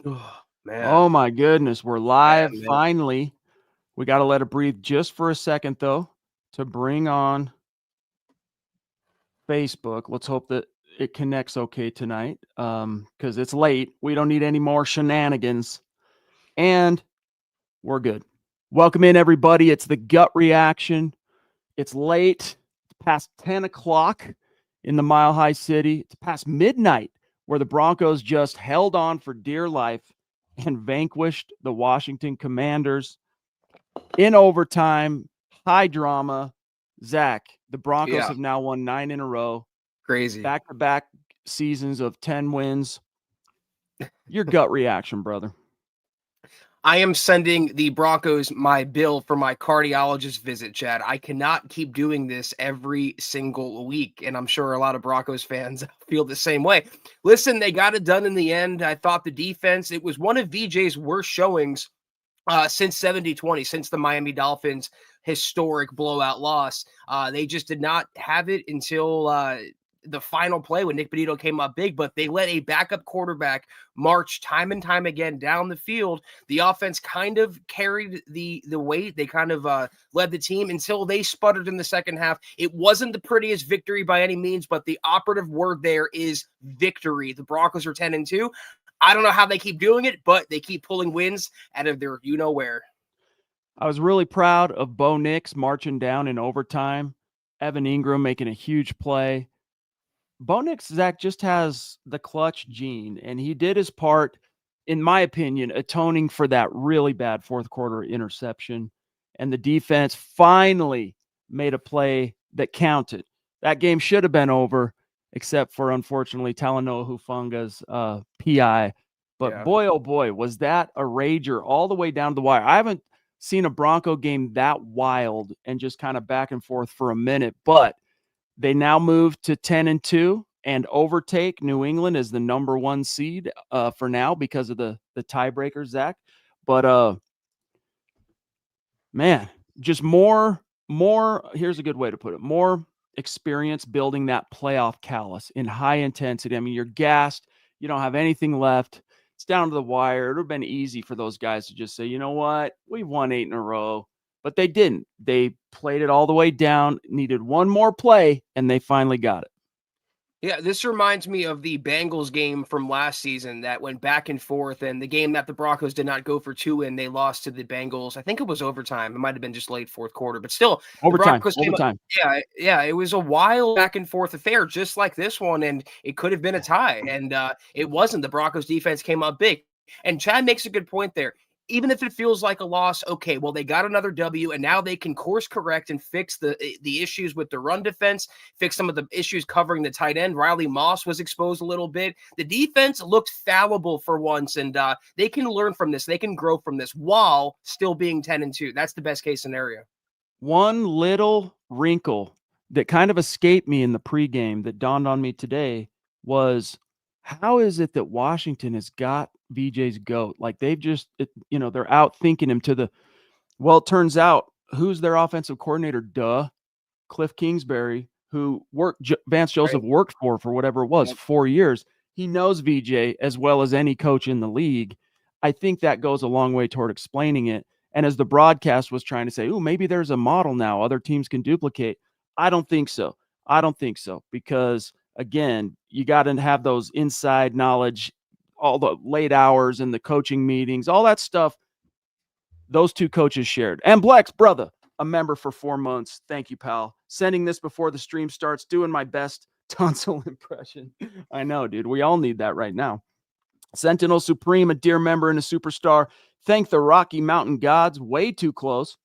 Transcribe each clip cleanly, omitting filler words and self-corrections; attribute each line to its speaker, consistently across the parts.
Speaker 1: Oh, man.
Speaker 2: Oh my goodness, we're live
Speaker 1: Man.
Speaker 2: finally. We got to let it breathe just for a second though to bring on Facebook. Let's hope that it connects okay tonight because it's late. We don't need any more shenanigans, and we're good. Welcome in, everybody. It's the gut reaction. It's late. It's past 10 o'clock in the Mile High City. It's past midnight where the Broncos just held on for dear life and vanquished the Washington Commanders in overtime. High drama. Zach, the Broncos
Speaker 1: Yeah.
Speaker 2: have now won 9 in a row,
Speaker 1: Crazy.
Speaker 2: back-to-back seasons of 10 wins. Your gut reaction, brother.
Speaker 1: I am sending the Broncos my bill for my cardiologist visit, Chad. I cannot keep doing this every single week, and I'm sure a lot of Broncos fans feel the same way. Listen, they got it done in the end. I thought the defense, it was one of VJ's worst showings since 70-20, since the Miami Dolphins' historic blowout loss. They just did not have it until the final play when Nik Bonitto came up big, but they let a backup quarterback march time and time again down the field. The offense kind of carried the weight. They kind of led the team until they sputtered in the second half. It wasn't the prettiest victory by any means, but the operative word there is victory. The Broncos are 10-2. I don't know how they keep doing it, but they keep pulling wins out of their you-know-where.
Speaker 2: I was really proud of Bo Nix marching down in overtime. Evan Ingram making a huge play. Bo Nix, Zach, just has the clutch gene, and he did his part, in my opinion, atoning for that really bad fourth quarter interception. And the defense finally made a play that counted. That game should have been over, except for, unfortunately, Talanoa Hufanga's PI. But boy, oh boy, was that a rager all the way down to the wire. I haven't seen a Bronco game that wild and just kind of back and forth for a minute, but they now move to 10-2 and overtake New England as the number 1 seed for now because of the tiebreaker, Zach. But man, just more. Here's a good way to put it: more experience building that playoff callus in high intensity. I mean, you're gassed. You don't have anything left. It's down to the wire. It would have been easy for those guys to just say, you know what, we've won 8 in a row. But they didn't. They played it all the way down, needed one more play, and they finally got it.
Speaker 1: Yeah, this reminds me of the Bengals game from last season that went back and forth, and the game that the Broncos did not go for 2 in. They lost to the Bengals. I think it was overtime. It might have been just late fourth quarter, but still, the Broncos came up. Yeah, it was a wild back and forth affair, just like this one, and it could have been a tie, and it wasn't. The Broncos defense came up big. And Chad makes a good point there. Even if it feels like a loss, okay, well, they got another W, and now they can course correct and fix the issues with the run defense, fix some of the issues covering the tight end. Riley Moss was exposed a little bit. The defense looked fallible for once, and they can learn from this. They can grow from this while still being 10-2. That's the best case scenario.
Speaker 2: One little wrinkle that kind of escaped me in the pregame that dawned on me today was, how is it that Washington has got VJ's GOAT? Like they've just, they're out thinking him to the, well, it turns out who's their offensive coordinator? Cliff Kingsbury, who Vance Joseph worked for whatever it was, 4 years. He knows VJ as well as any coach in the league. I think that goes a long way toward explaining it. And as the broadcast was trying to say, oh, maybe there's a model now other teams can duplicate. I don't think so. Because again, you got to have those inside knowledge, all the late hours and the coaching meetings, all that stuff. Those two coaches shared. And Blex, brother, a member for 4 months. Thank you, pal. Sending this before the stream starts, doing my best tonsil impression. I know, dude. We all need that right now. Sentinel Supreme, a dear member and a superstar. Thank the Rocky Mountain gods. Way too close.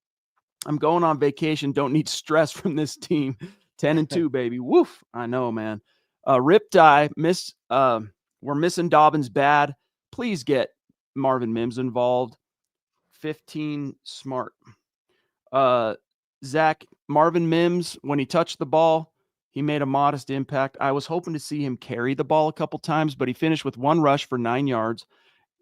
Speaker 2: I'm going on vacation. Don't need stress from this team. 10-2, baby. Woof. I know, man. Riptide, we're missing Dobbins bad. Please get Marvin Mims involved. 15 smart. Zach, Marvin Mims, when he touched the ball, he made a modest impact. I was hoping to see him carry the ball a couple times, but he finished with 1 rush for 9 yards,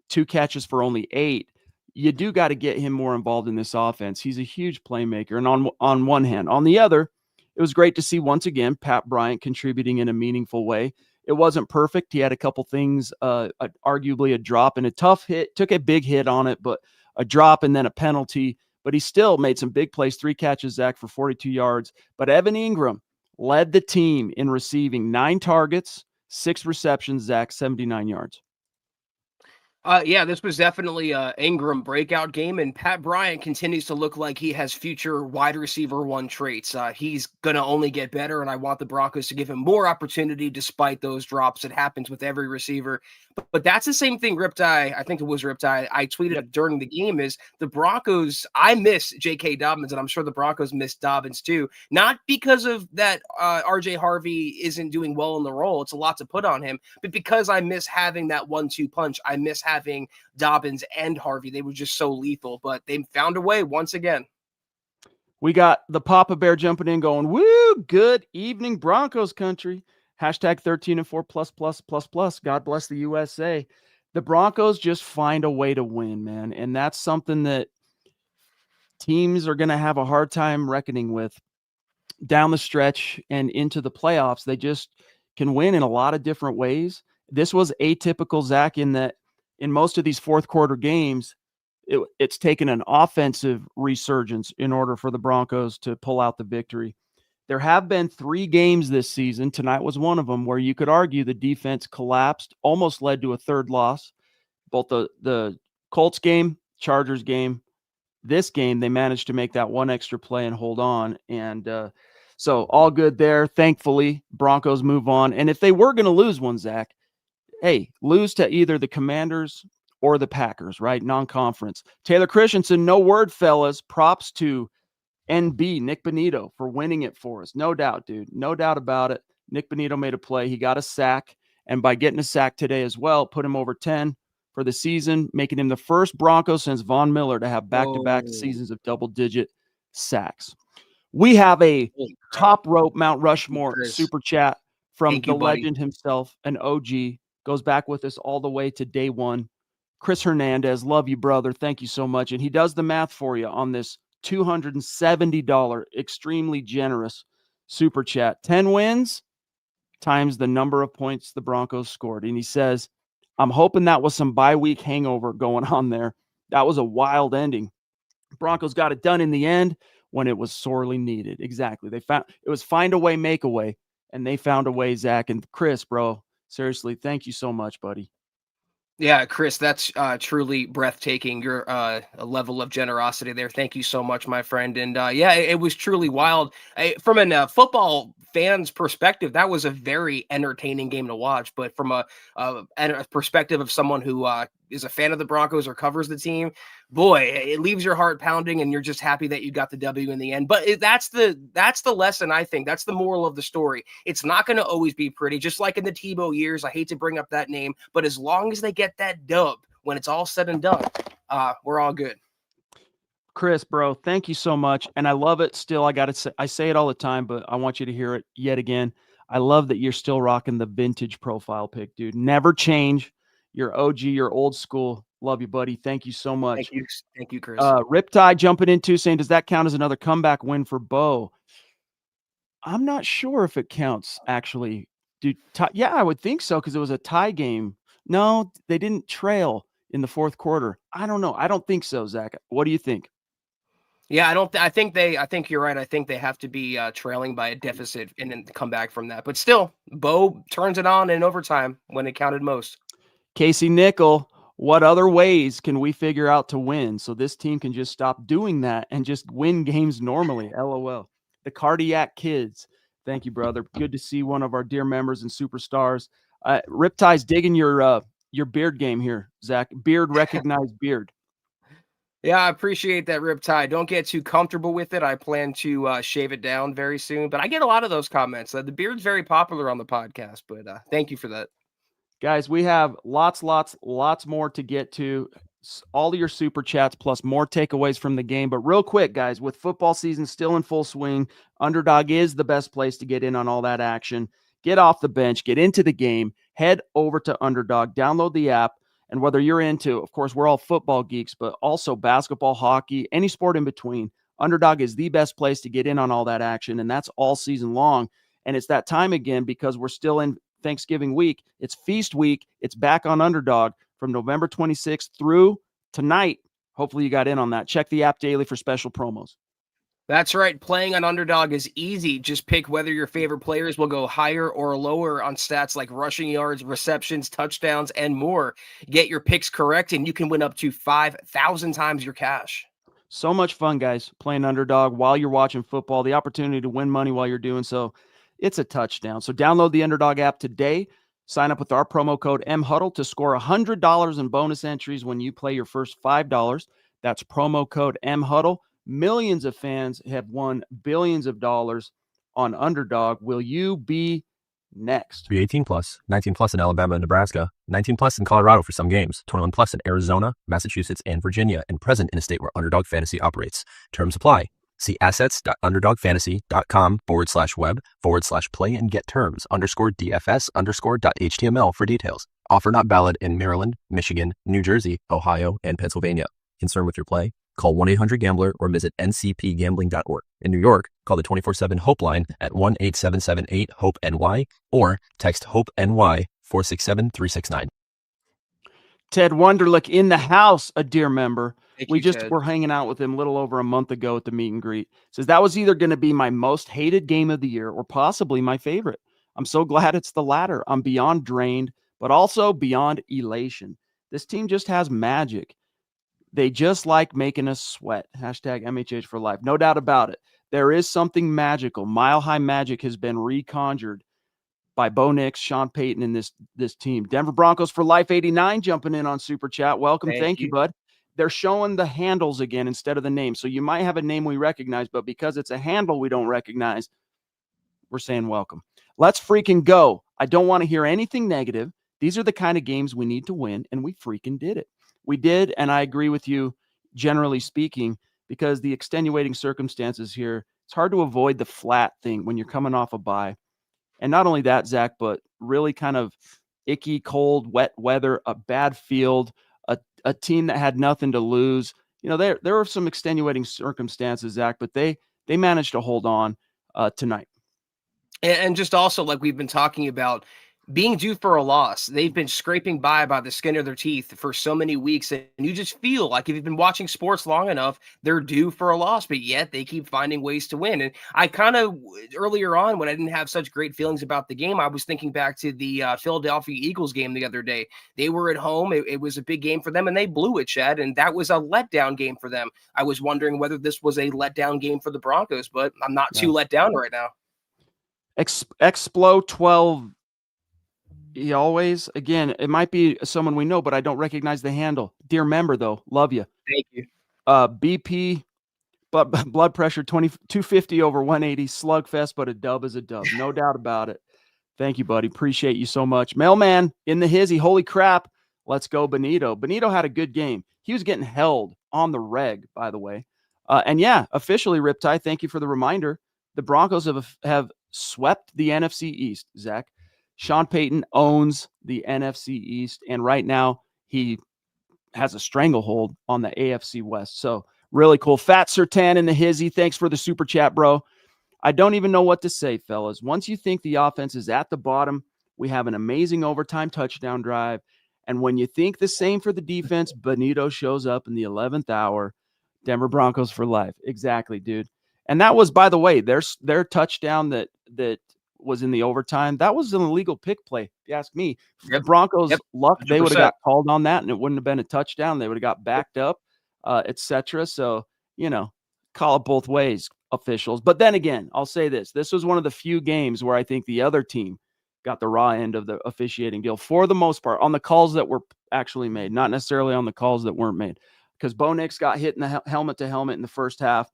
Speaker 2: 2 catches for only 8. You do got to get him more involved in this offense. He's a huge playmaker. And on one hand, on the other, it was great to see once again Pat Bryant contributing in a meaningful way. It wasn't perfect. He had a couple things, arguably a drop and a tough hit, took a big hit on it, but a drop and then a penalty. But he still made some big plays, 3 catches, Zach, for 42 yards. But Evan Ingram led the team in receiving, 9 targets, 6 receptions, Zach, 79 yards.
Speaker 1: Yeah, this was definitely a Ingram breakout game, and Pat Bryant continues to look like he has future wide receiver 1 traits. He's going to only get better, and I want the Broncos to give him more opportunity despite those drops. It happens with every receiver. But that's the same thing Riptide, I think it was Riptide, I tweeted
Speaker 2: Yep.
Speaker 1: during the game is the Broncos, I miss J.K. Dobbins, and I'm sure the Broncos miss Dobbins too. Not because of that R.J. Harvey isn't doing well in the role. It's a lot to put on him, but because I miss having that 1-2 punch. I miss having Dobbins and Harvey. They were just so lethal, but they found a way once again.
Speaker 2: We got the Papa Bear jumping in going, woo, good evening, Broncos country. Hashtag 13 and 4 plus, plus, plus, plus. God bless the USA. The Broncos just find a way to win, man. And that's something that teams are going to have a hard time reckoning with down the stretch and into the playoffs. They just can win in a lot of different ways. This was atypical, Zach, in that in most of these fourth quarter games, it's taken an offensive resurgence in order for the Broncos to pull out the victory. There have been 3 games this season. Tonight was one of them where you could argue the defense collapsed, almost led to a third loss. Both the Colts game, Chargers game, this game, they managed to make that one extra play and hold on. And so all good there. Thankfully, Broncos move on. And if they were going to lose one, Zach, hey, lose to either the Commanders or the Packers, right? Non-conference. Taylor Christensen, no word, fellas. Props to NB, Nik Bonitto, for winning it for us. No doubt, dude. No doubt about it. Nik Bonitto made a play. He got a sack. And by getting a sack today as well, put him over 10 for the season, making him the first Bronco since Von Miller to have back-to-back seasons of double-digit sacks. We have a top rope Mount Rushmore super chat from the legend himself, an OG. Goes back with us all the way to day one. Chris Hernandez, love you, brother. Thank you so much. And he does the math for you on this $270, extremely generous super chat. 10 wins times the number of points the Broncos scored. And he says, I'm hoping that was some bye week hangover going on there. That was a wild ending. Broncos got it done in the end when it was sorely needed. Exactly. They found it was find a way, make a way. And they found a way, Zach. And Chris, bro, seriously, thank you so much, buddy.
Speaker 1: Yeah, Chris, that's truly breathtaking. Your a level of generosity there. Thank you so much, my friend. And yeah, it was truly wild. From a football fan's perspective, that was a very entertaining game to watch. But from a perspective of someone who is a fan of the Broncos or covers the team, boy, it leaves your heart pounding, and you're just happy that you got the W in the end. But that's the lesson, I think. That's the moral of the story. It's not going to always be pretty, just like in the Tebow years. I hate to bring up that name, but as long as they get that dub, when it's all said and done, we're all good.
Speaker 2: Chris, bro, thank you so much. And I love it still. I say it all the time, but I want you to hear it yet again. I love that you're still rocking the vintage profile pic, dude. Never change. You're OG, you're old school. Love you, buddy. Thank you so much.
Speaker 1: Thank you, Chris.
Speaker 2: Riptide jumping into saying, does that count as another comeback win for Bo? I'm not sure if it counts, actually. Dude, yeah, I would think so, because it was a tie game. No, they didn't trail in the fourth quarter. I don't know. I don't think so, Zach. What do you think?
Speaker 1: Yeah, I think you're right. I think they have to be trailing by a deficit and then come back from that. But still, Bo turns it on in overtime when it counted most.
Speaker 2: Casey Nickel, what other ways can we figure out to win so this team can just stop doing that and just win games normally? LOL. The Cardiac Kids. Thank you, brother. Good to see one of our dear members and superstars. Riptide's digging your beard game here, Zach. Beard recognized beard.
Speaker 1: Yeah, I appreciate that, Riptide. Don't get too comfortable with it. I plan to shave it down very soon, but I get a lot of those comments. The beard's very popular on the podcast, but thank you for that.
Speaker 2: Guys, we have lots more to get to. All of your super chats plus more takeaways from the game. But real quick, guys, with football season still in full swing, Underdog is the best place to get in on all that action. Get off the bench, get into the game, head over to Underdog, download the app. And whether you're into, of course, we're all football geeks, but also basketball, hockey, any sport in between, Underdog is the best place to get in on all that action. And that's all season long. And it's that time again because we're still in Thanksgiving week. It's feast week. It's back on Underdog from November 26th through tonight. Hopefully you got in on that. Check the app daily for special promos.
Speaker 1: That's right. Playing on Underdog is easy. Just pick whether your favorite players will go higher or lower on stats like rushing yards, receptions, touchdowns, and more. Get your picks correct, and you can win up to 5,000 times your cash.
Speaker 2: So much fun, guys, playing Underdog while you're watching football. The opportunity to win money while you're doing so. It's a touchdown. So download the Underdog app today. Sign up with our promo code MHuddle to score $100 in bonus entries when you play your first $5. That's promo code MHuddle. Millions of fans have won billions of dollars on Underdog. Will you be next?
Speaker 3: Be 18 plus, 19 plus in Alabama and Nebraska, 19 plus in Colorado for some games, 21 plus in Arizona, Massachusetts, and Virginia, and present in a state where Underdog Fantasy operates. Terms apply. See assets.underdogfantasy.com/web/play and get terms _DFS_.html for details. Offer not valid in Maryland, Michigan, New Jersey, Ohio, and Pennsylvania. Concerned with your play? Call 1-800-GAMBLER or visit ncpgambling.org. In New York, call the 24/7 HOPE line at 1-877-8-HOPE-NY or text HOPE-NY 467-369.
Speaker 2: Ted Wunderlich in the house, a dear member. We just
Speaker 1: Ted.
Speaker 2: were hanging out with him a little over a month ago at the meet and greet. Says that was either going to be my most hated game of the year or possibly my favorite. I'm so glad it's the latter. I'm beyond drained, but also beyond elation. This team just has magic. They just like making us sweat. Hashtag MHH for life. No doubt about it. There is something magical. Mile high magic has been reconjured by Bo Nix, Sean Payton, and this team. Denver Broncos for life 89 jumping in on Super Chat. Welcome. Thank you, bud. They're showing the handles again instead of the name. So you might have a name we recognize, but because it's a handle we don't recognize, we're saying welcome. Let's freaking go. I don't want to hear anything negative. These are the kind of games we need to win, and we freaking did it. We did, and I agree with you, generally speaking, because the extenuating circumstances here, it's hard to avoid the flat thing when you're coming off a bye. And not only that, Zach, but really kind of icky, cold, wet weather, a bad field, a team that had nothing to lose. You know, there were some extenuating circumstances, Zach, but they managed to hold on tonight.
Speaker 1: And just also, like we've been talking about, being due for a loss. They've been scraping by the skin of their teeth for so many weeks, and you just feel like if you've been watching sports long enough, they're due for a loss, but yet they keep finding ways to win. And I kind of, earlier on, when I didn't have such great feelings about the game, I was thinking back to the Philadelphia Eagles game the other day. They were at home. It was a big game for them, and they blew it, Chad, and that was a letdown game for them. I was wondering whether this was a letdown game for the Broncos, but I'm not too let down right now.
Speaker 2: Explo 12. He always, again, it might be someone we know, but I don't recognize the handle. Dear member, though, love you.
Speaker 1: Thank you.
Speaker 2: BP, but blood pressure 250 over 180, slugfest, but a dub is a dub. No doubt about it. Thank you, buddy. Appreciate you so much. Mailman in the hizzy. Holy crap. Let's go, Bonitto. Bonitto had a good game. He was getting held on the reg, by the way. And yeah, officially, Riptide, thank you for the reminder. The Broncos have swept the NFC East, Zach. Sean Payton owns the NFC East, and right now he has a stranglehold on the AFC West. So really cool. Fat Sertan in the hizzy. Thanks for the super chat, bro. I don't even know what to say, fellas. Once you think the offense is at the bottom, we have an amazing overtime touchdown drive. And when you think the same for the defense, Bonitto shows up in the 11th hour. Denver Broncos for life. Exactly, dude. And that was, by the way, their touchdown that was in the overtime. That was an illegal pick play, if you ask me. The Broncos luck, 100%. They would have got called on that, and it wouldn't have been a touchdown. They would have got backed up, etc. So, you know, call it both ways, officials. But then again, I'll say this. This was one of the few games where I think the other team got the raw end of the officiating deal for the most part on the calls that were actually made, not necessarily on the calls that weren't made. Because Bo Nix got hit in the helmet to helmet in the first half.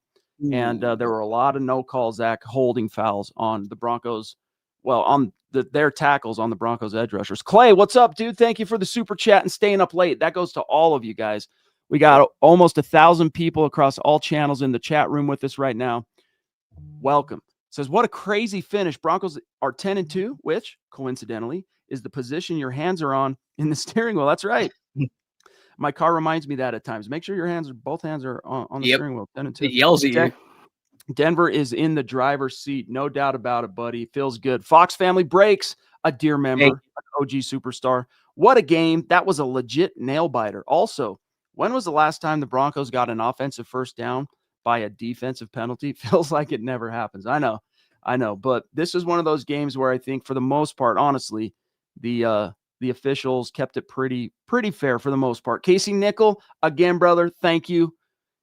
Speaker 2: And there were a lot of no calls, Zach, holding fouls on the Broncos. Well, on their tackles on the Broncos edge rushers. Clay, what's up, dude? Thank you for the super chat and staying up late. That goes to all of you guys. We got almost 1,000 people across all channels in the chat room with us right now. Welcome. Says, what a crazy finish. Broncos are 10-2, which coincidentally is the position your hands are on in the steering wheel. That's right. My car reminds me that at times. Make sure both hands are on the steering wheel. 10-2.
Speaker 1: It yells at you.
Speaker 2: Denver is in the driver's seat. No doubt about it, buddy. Feels good. Fox family breaks. a dear member, an OG superstar. What a game. That was a legit nail biter. Also, when was the last time the Broncos got an offensive first down by a defensive penalty? Feels like it never happens. I know. But this is one of those games where I think for the most part, honestly, the officials kept it pretty fair for the most part. Casey Nickel, again, brother, thank you.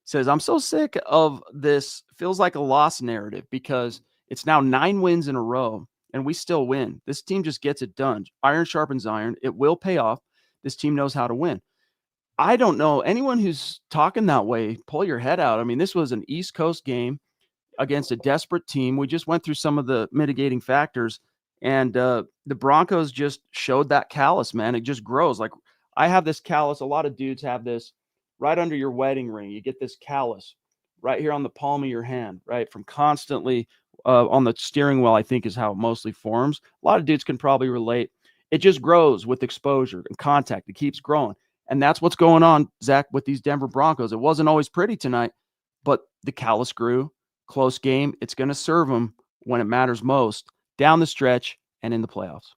Speaker 2: Says, I'm so sick of this. Feels like a loss narrative because it's now 9 wins in a row and we still win. This team just gets it done. Iron sharpens iron. It will pay off. This team knows how to win. I don't know. Anyone who's talking that way, pull your head out. I mean, this was an East Coast game against a desperate team. We just went through some of the mitigating factors, and the Broncos just showed that callus, man. It just grows. Like, I have this callus. A lot of dudes have this right under your wedding ring. You get this callus right here on the palm of your hand, right? From constantly on the steering wheel, I think is how it mostly forms. A lot of dudes can probably relate. It just grows with exposure and contact. It keeps growing. And that's what's going on, Zach, with these Denver Broncos. It wasn't always pretty tonight, but the callus grew. Close game. It's going to serve them when it matters most down the stretch and in the playoffs.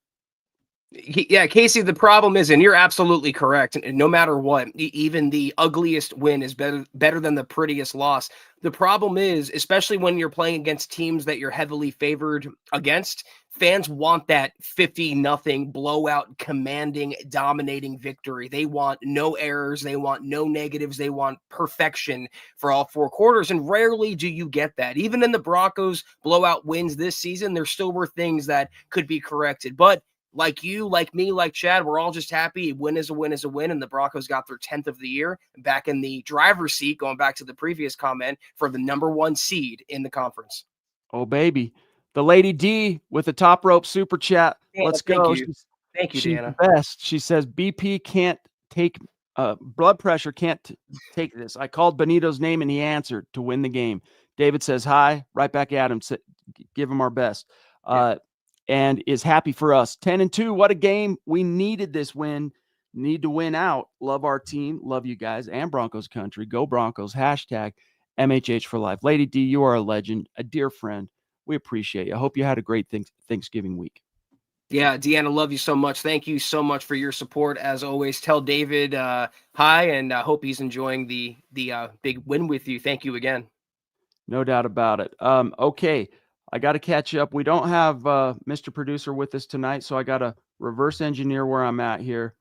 Speaker 1: Yeah, Casey, the problem is, and you're absolutely correct, no matter what, even the ugliest win is better than the prettiest loss. The problem is, especially when you're playing against teams that you're heavily favored against, fans want that 50-0 blowout, commanding, dominating victory. They want no errors. They want no negatives. They want perfection for all 4 quarters. And rarely do you get that. Even in the Broncos blowout wins this season, there still were things that could be corrected. But like you, like me, like Chad, we're all just happy. A win is a win is a win. And the Broncos got their 10th of the year back in the driver's seat, going back to the previous comment, for the #1 seed in the conference.
Speaker 2: Oh, baby. The Lady D with the top rope super chat.
Speaker 1: Dana,
Speaker 2: let's go.
Speaker 1: Thank you,
Speaker 2: she's
Speaker 1: Dana.
Speaker 2: the best. She says, BP can't take blood pressure, can't take this. I called Bonitto's name and he answered to win the game. David says, hi, right back at him. Give him our best. And is happy for us. 10-2. What a game. We needed this win. Need to win out. Love our team. Love you guys and Broncos country. Go Broncos. Hashtag MHH for life. Lady D, you are a legend, a dear friend. We appreciate you. I hope you had a great Thanksgiving week.
Speaker 1: Yeah, Deanna, love you so much. Thank you so much for your support. As always, tell David hi, and I hope he's enjoying the big win with you. Thank you again.
Speaker 2: No doubt about it. Okay, I got to catch up. We don't have Mr. Producer with us tonight, so I got to reverse engineer where I'm at here.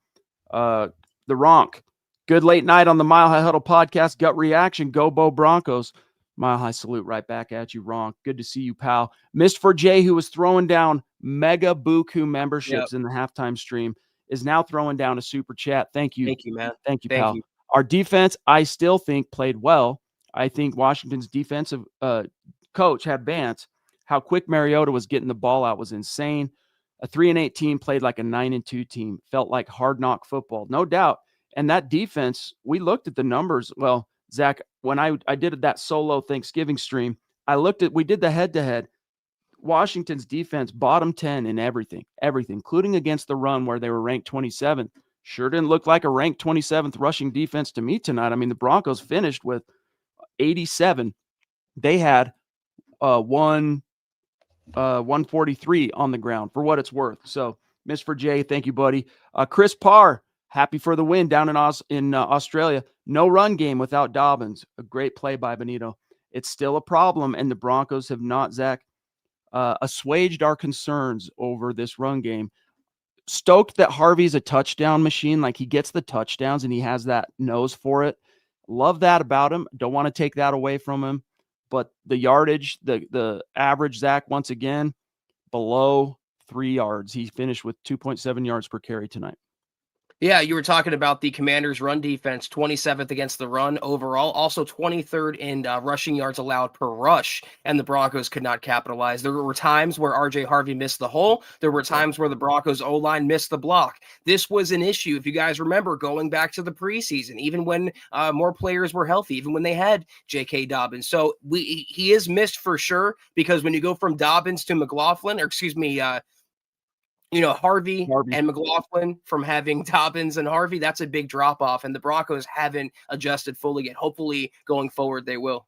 Speaker 2: The Ronk. Good late night on the Mile High Huddle podcast. Gut reaction. Go Bo Broncos. Mile High salute right back at you, Ronk. Good to see you, pal. Missed for Jay, who was throwing down mega buku memberships in the halftime stream, is now throwing down a super chat. Thank you.
Speaker 1: Thank you, man.
Speaker 2: Thank you, pal. Our defense, I still think, played well. I think Washington's defensive coach had Vance. How quick Mariota was getting the ball out was insane. A 3-8 team played like a 9-2 team. Felt like hard knock football, no doubt. And that defense, we looked at the numbers. Well, Zach, when I did that solo Thanksgiving stream, we did the head-to-head. Washington's defense, bottom 10 in everything, including against the run where they were ranked 27th. Sure didn't look like a ranked 27th rushing defense to me tonight. I mean, the Broncos finished with 87. They had 143 on the ground for what it's worth. So, Miss for Jay, thank you, buddy. Chris Parr, happy for the win down in Australia. No run game without Dobbins. A great play by Bonitto. It's still a problem, and the Broncos have not, Zach, assuaged our concerns over this run game. Stoked that Harvey's a touchdown machine. Like, he gets the touchdowns, and he has that nose for it. Love that about him. Don't want to take that away from him. But the yardage, the average, Zach, once again, below 3 yards. He finished with 2.7 yards per carry tonight.
Speaker 1: Yeah, you were talking about the Commanders' run defense, 27th against the run overall, also 23rd in rushing yards allowed per rush, and the Broncos could not capitalize. There were times where R.J. Harvey missed the hole. There were times where the Broncos' O-line missed the block. This was an issue, if you guys remember, going back to the preseason, even when more players were healthy, even when they had J.K. Dobbins. So he is missed for sure, because when you go from Dobbins to McLaughlin, Harvey and McLaughlin, from having Dobbins and Harvey, that's a big drop off, and the Broncos haven't adjusted fully yet. Hopefully going forward, they will.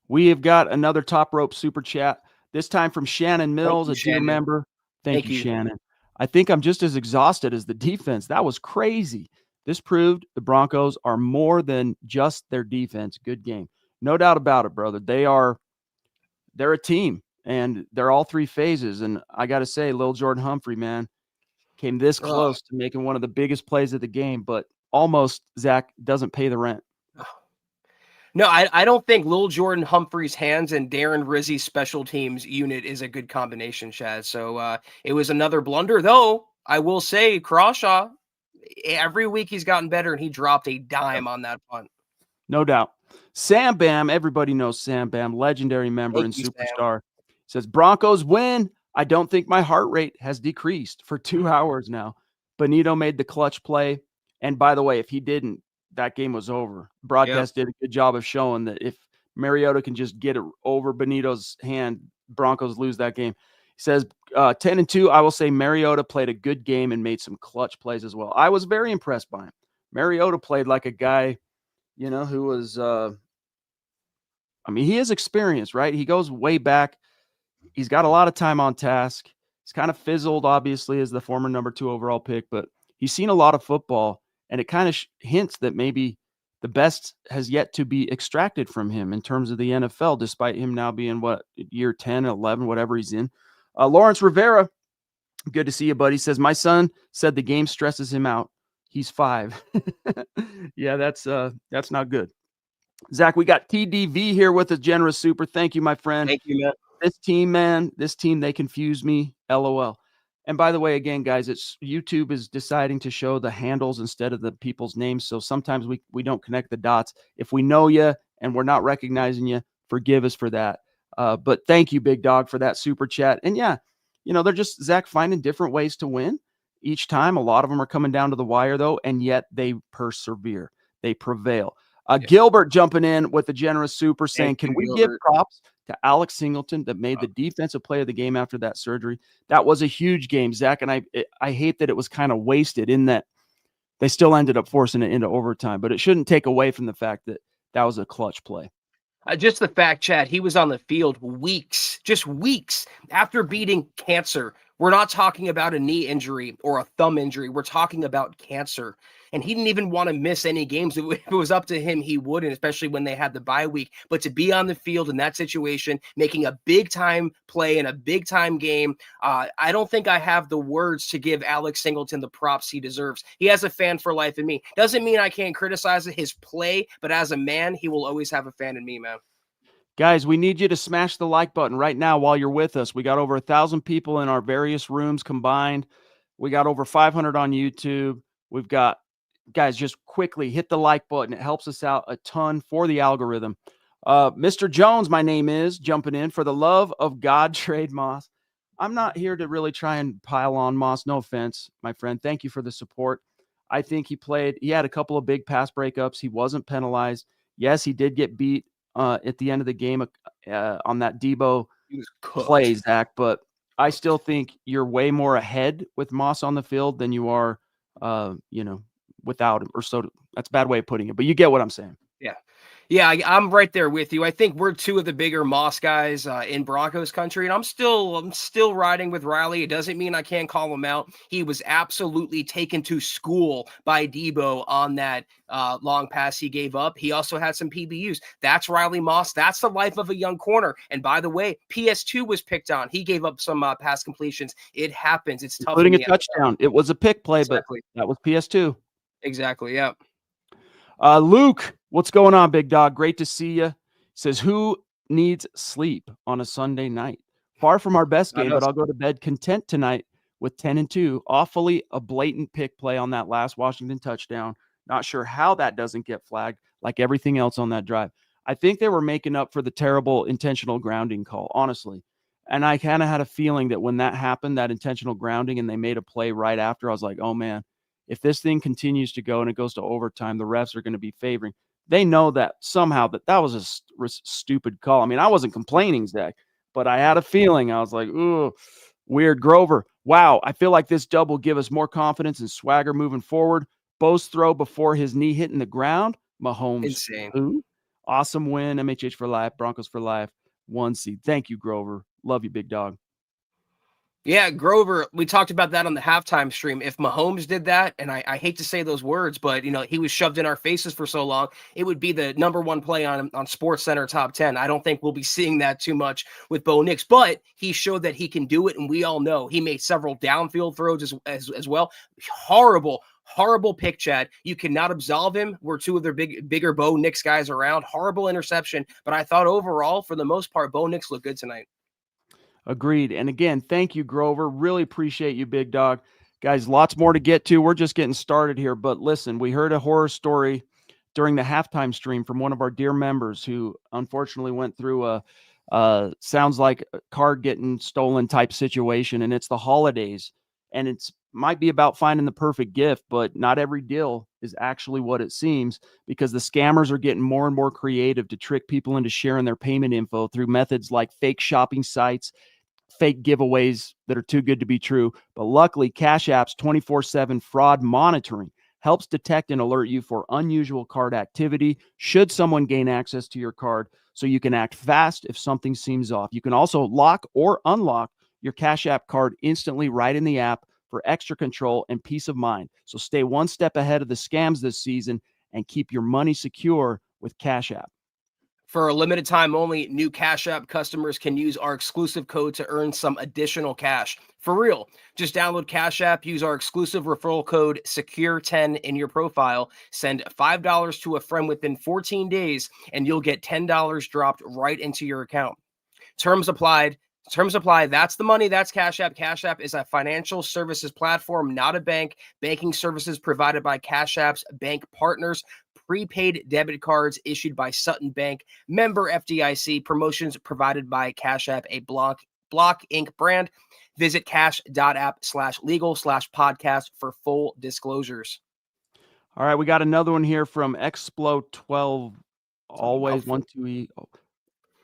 Speaker 2: We have got another top rope super chat, this time from Shannon Mills, a dear member. Thank you, Shannon. I think I'm just as exhausted as the defense. That was crazy. This proved the Broncos are more than just their defense. Good game. No doubt about it, brother. They're a team, and they're all three phases. And I got to say, Lil Jordan Humphrey, man, came this close to making one of the biggest plays of the game, but almost, Zach, doesn't pay the rent.
Speaker 1: No, I don't think Lil Jordan Humphrey's hands and Darren Rizzi's special teams unit is a good combination, Chad. So it was another blunder, though. I will say, Crawshaw, every week he's gotten better, and he dropped a dime on that punt.
Speaker 2: No doubt. Sam Bam, everybody knows Sam Bam, legendary member and superstar.
Speaker 1: Sam.
Speaker 2: Says, Broncos win. I don't think my heart rate has decreased for 2 hours now. Bonitto made the clutch play. And by the way, if he didn't, that game was over. Broadcast did a good job of showing that if Mariota can just get it over Bonitto's hand, Broncos lose that game. He says, 10-2, I will say Mariota played a good game and made some clutch plays as well. I was very impressed by him. Mariota played like a guy, who was, he has experience, right? He goes way back. He's got a lot of time on task. He's kind of fizzled, obviously, as the former number 2 overall pick, but he's seen a lot of football, and it kind of hints that maybe the best has yet to be extracted from him in terms of the NFL, despite him now being, year 10, 11, whatever he's in. Lawrence Rivera, good to see you, buddy, says, my son said the game stresses him out. He's 5. Yeah, that's not good. Zach, we got TDV here with a generous super. Thank you, my friend.
Speaker 1: Thank you, man.
Speaker 2: This team, they confuse me. LOL. And by the way, again, guys, it's YouTube is deciding to show the handles instead of the people's names. So sometimes we don't connect the dots. If we know you and we're not recognizing you, forgive us for that. But thank you, Big Dog, for that super chat. And yeah, they're just, Zach, finding different ways to win each time. A lot of them are coming down to the wire, though, and yet they persevere. They prevail. Gilbert jumping in with a generous super saying, can we give props to Alex Singleton that made the defensive play of the game after that surgery? That was a huge game, Zach, and I hate that it was kind of wasted in that they still ended up forcing it into overtime, but it shouldn't take away from the fact that that was a clutch play.
Speaker 1: Just the fact, Chad, he was on the field just weeks after beating cancer. We're not talking about a knee injury or a thumb injury. We're talking about cancer. And he didn't even want to miss any games. If it was up to him, he wouldn't, especially when they had the bye week. But to be on the field in that situation, making a big-time play in a big-time game, I don't think I have the words to give Alex Singleton the props he deserves. He has a fan for life in me. Doesn't mean I can't criticize his play, but as a man, he will always have a fan in me, man.
Speaker 2: Guys, we need you to smash the like button right now while you're with us. We got over 1,000 people in our various rooms combined. We got over 500 on YouTube. We've got, guys, just quickly hit the like button. It helps us out a ton for the algorithm. Mr. Jones, my name is, jumping in. For the love of God, trade Moss. I'm not here to really try and pile on Moss. No offense, my friend. Thank you for the support. I think he had a couple of big pass breakups. He wasn't penalized. Yes, he did get beat at the end of the game on that Debo play, Zach, but I still think you're way more ahead with Moss on the field than you are, without him. Or so that's a bad way of putting it, but you get what I'm saying.
Speaker 1: Yeah, I'm right there with you. I think we're 2 of the bigger Moss guys in Broncos country, and I'm still riding with Riley. It doesn't mean I can't call him out. He was absolutely taken to school by Debo on that long pass he gave up. He also had some PBUs. That's Riley Moss. That's the life of a young corner. And by the way, PS2 was picked on. He gave up some pass completions. It happens. It's tough.
Speaker 2: Including a touchdown. It was a pick play,
Speaker 1: exactly.
Speaker 2: But that was PS2.
Speaker 1: Exactly, yeah.
Speaker 2: Luke, what's going on, big dog? Great to see you. Says, who needs sleep on a Sunday night? Far from our best game, but I'll go to bed content tonight with 10-2. Awfully a blatant pick play on that last Washington touchdown. Not sure how that doesn't get flagged like everything else on that drive. I think they were making up for the terrible intentional grounding call, honestly. And I kind of had a feeling that when that happened, that intentional grounding, and they made a play right after, I was like, oh, man. If this thing continues to go and it goes to overtime, the refs are going to be favoring. They know that somehow that was a stupid call. I mean, I wasn't complaining, Zach, but I had a feeling. I was like, ooh, weird. Grover, wow, I feel like this dub will give us more confidence and swagger moving forward. Bo's throw before his knee hitting the ground. Mahomes.
Speaker 1: Insane.
Speaker 2: Ooh, awesome win. MHH for life. Broncos for life. 1 seed. Thank you, Grover. Love you, big dog.
Speaker 1: Yeah, Grover, we talked about that on the halftime stream. If Mahomes did that, and I hate to say those words, but he was shoved in our faces for so long, it would be the number one play on Sports Center top 10. I don't think we'll be seeing that too much with Bo Nix, but he showed that he can do it, and we all know he made several downfield throws as well. Horrible pick, Chad. You cannot absolve him. We're two of their bigger Bo Nix guys around. Horrible interception, but I thought overall, for the most part, Bo Nix looked good tonight.
Speaker 2: Agreed. And again, thank you, Grover. Really appreciate you, big dog. Guys, lots more to get to. We're just getting started here. But listen, we heard a horror story during the halftime stream from one of our dear members who unfortunately went through a sounds like a card getting stolen type situation. And it's the holidays. And it's might be about finding the perfect gift, but not every deal is actually what it seems, because the scammers are getting more and more creative to trick people into sharing their payment info through methods like fake shopping sites, fake giveaways that are too good to be true. But luckily, Cash App's 24/7 fraud monitoring helps detect and alert you for unusual card activity should someone gain access to your card, so you can act fast if something seems off. You can also lock or unlock your Cash App card instantly right in the app for extra control and peace of mind. So stay one step ahead of the scams this season and keep your money secure with Cash App.
Speaker 1: For a limited time only, new Cash App customers can use our exclusive code to earn some additional cash. For real, just download Cash App, use our exclusive referral code SECURE10 in your profile, send $5 to a friend within 14 days, and you'll get $10 dropped right into your account. Terms applied. Terms apply. That's the money. That's Cash App. Cash App is a financial services platform, not a bank. Banking services provided by Cash App's bank partners. Prepaid debit cards issued by Sutton Bank. Member FDIC. Promotions provided by Cash App, a Block Inc. brand. Visit cash.app/legal/podcast for full disclosures.
Speaker 2: All right, we got another one here from Explo12. Always 12E. Oh,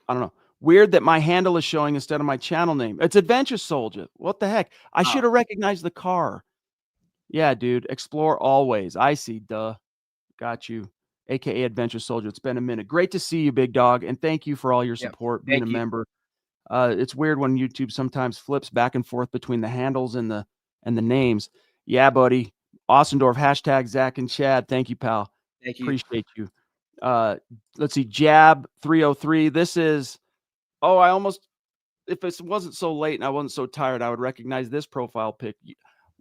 Speaker 2: I don't know. Weird that my handle is showing instead of my channel name. It's Adventure Soldier. What the heck? I should have recognized the car. Yeah, dude. Explore always. I see. Duh. Got you. AKA Adventure Soldier. It's been a minute. Great to see you, big dog. And thank you for all your support, being a member. It's weird when YouTube sometimes flips back and forth between the handles and the names. Yeah, buddy. Ossendorf, hashtag Zach and Chad. Thank you, pal.
Speaker 1: Thank you.
Speaker 2: Appreciate you. Let's see. Jab 303. This is, I almost, if it wasn't so late and I wasn't so tired, I would recognize this profile pic.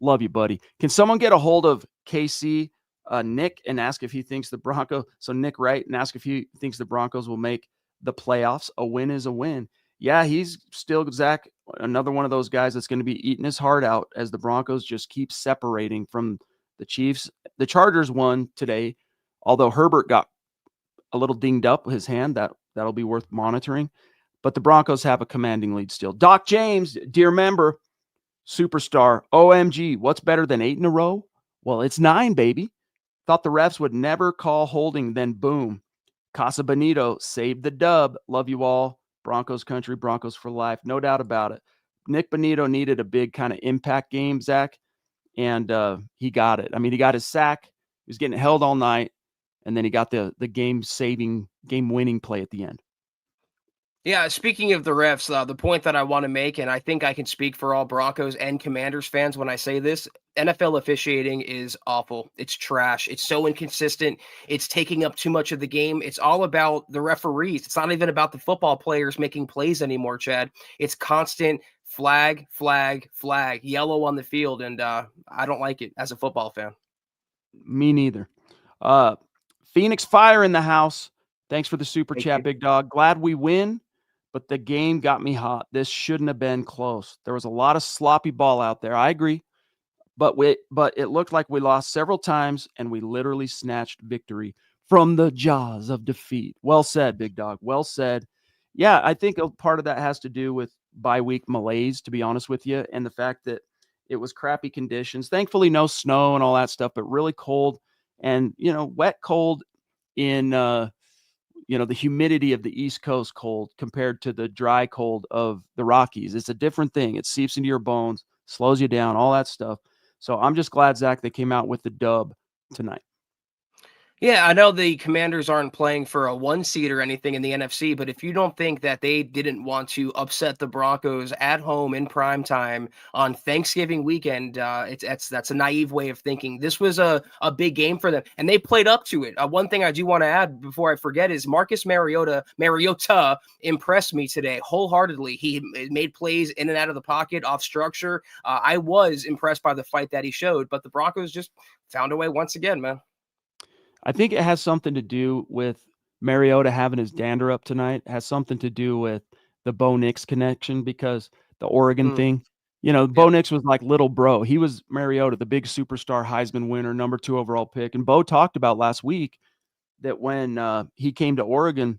Speaker 2: Love you, buddy. Can someone get a hold of KC, Nik, and ask if he thinks the Broncos, so Nik Wright, and ask if he thinks the Broncos will make the playoffs? A win is a win. Yeah, he's still, Zach, another one of those guys that's going to be eating his heart out as the Broncos just keep separating from the Chiefs. The Chargers won today, although Herbert got a little dinged up with his hand. That'll be worth monitoring. But the Broncos have a commanding lead still. Doc James, dear member, superstar, OMG, what's better than 8 in a row? Well, it's 9, baby. Thought the refs would never call holding, then boom. Casa Bonito saved the dub. Love you all. Broncos country, Broncos for life. No doubt about it. Nik Bonitto needed a big kind of impact game, Zach, and he got it. I mean, he got his sack. He was getting held all night, and then he got the game-saving, game-winning play at the end.
Speaker 1: Yeah, speaking of the refs, the point that I want to make, and I think I can speak for all Broncos and Commanders fans when I say this, NFL officiating is awful. It's trash. It's so inconsistent. It's taking up too much of the game. It's all about the referees. It's not even about the football players making plays anymore, Chad. It's constant flag, flag, flag, yellow on the field, and I don't like it as a football fan.
Speaker 2: Me neither. Phoenix Fire in the house. Thanks for the super chat, big dog. Glad we win, but the game got me hot. This shouldn't have been close. There was a lot of sloppy ball out there. I agree. But it looked like we lost several times, and we literally snatched victory from the jaws of defeat. Well said, big dog. Well said. Yeah, I think a part of that has to do with bye-week malaise, to be honest with you, and the fact that it was crappy conditions. Thankfully, no snow and all that stuff, but really cold and, wet cold in, the humidity of the East Coast cold compared to the dry cold of the Rockies. It's a different thing. It seeps into your bones, slows you down, all that stuff. So I'm just glad, Zach, they came out with the dub tonight.
Speaker 1: Yeah, I know the Commanders aren't playing for a 1 seed or anything in the NFC, but if you don't think that they didn't want to upset the Broncos at home in prime time on Thanksgiving weekend, that's a naive way of thinking. This was a big game for them, and they played up to it. One thing I do want to add before I forget is Marcus Mariota impressed me today wholeheartedly. He made plays in and out of the pocket, off structure. I was impressed by the fight that he showed, but the Broncos just found a way once again, man.
Speaker 2: I think it has something to do with Mariota having his dander up tonight. It has something to do with the Bo Nix connection because the Oregon
Speaker 1: Mm,
Speaker 2: thing. You know, Bo
Speaker 1: yep.
Speaker 2: Nix was like little bro. He was Mariota, the big superstar Heisman winner, number 2 overall pick. And Bo talked about last week that when he came to Oregon,